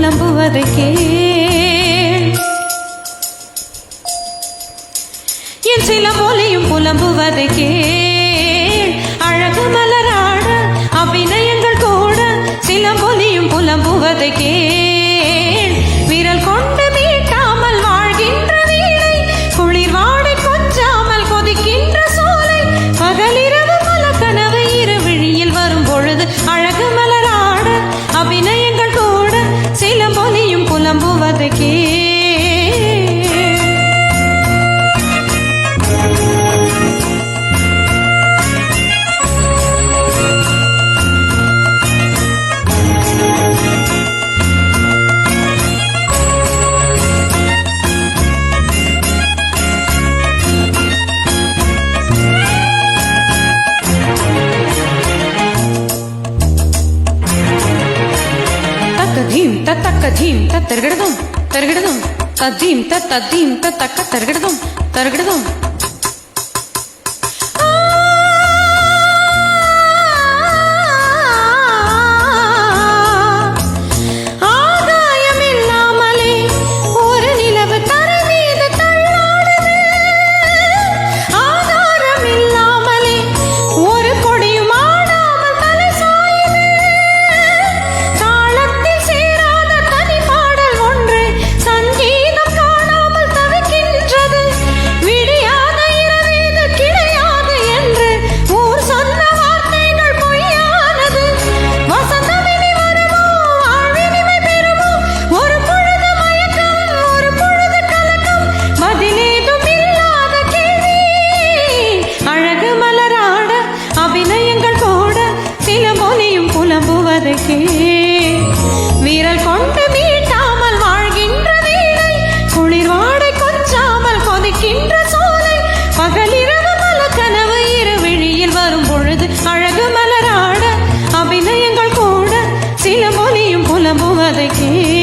புலம்புவதை கேள். என் சிலம்பொலியும் புலம்புவதை கேள். அழகு மலராட அபிநயங்கள் கூட சிலம்பொலியும் புலம்புவதை கேள். விரல் கொண்டு மீட்டாமல் வாழ்கின்ற வீணை, குளிர் வாடை கொஞ்சாமல் கொதிக்கின்ற சோலை, பகலிரவு பல கனவு இரு விழியில் வரும் பொழுது அழகு மலராட அபிநயங்கள் கூட சிலம்பொலியும் புலம்புவதை கேள். தத்தக்கதீம் தத்தர்கிடதும் தர்கிடதும் தத்தீம் தத்தீம் தத்தக்க தர்கிடதும் தர்கிடதும். வீரல் கொண்டு மீட்டாமல் வாழ்கின்ற வீணை, குளிர் வாடை கொஞ்சாமல் கொதிக்கின்ற சோலை, பகலிரவு பல கனவு இரு விழியில் வரும் பொழுது அழகு மலராட அபிநயங்கள் கூட சிலம்பொலியும் புலம்புவதை கேள்.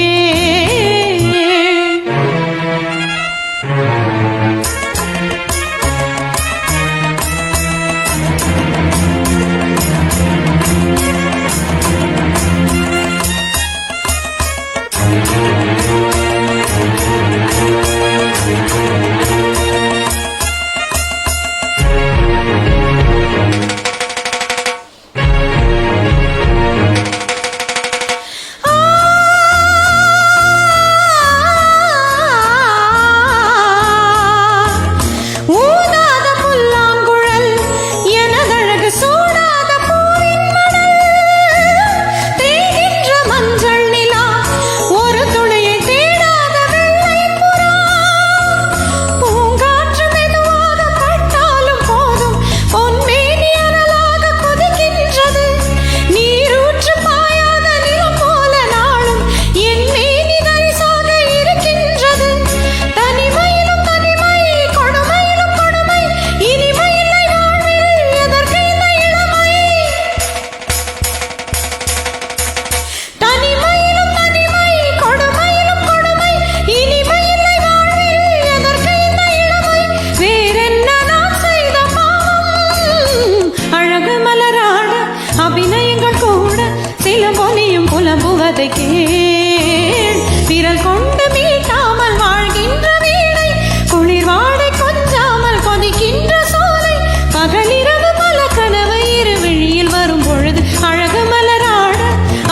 அபிநயங்கள் கூட சிலம்பொலியும் புலம்புவதை கேள். விரல் கொண்டு மீட்டாமல் வாழ்கின்ற வீணை, குளிர் வாடை கொஞ்சாமல் கொதிக்கின்ற சோலை, பகலிரவு பல கனவு இரு விழியில் வரும் பொழுது அழகு மலராட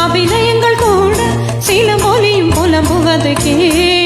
அபிநயங்கள் கூட சிலம்பொலியும் புலம்புவதை கேள்.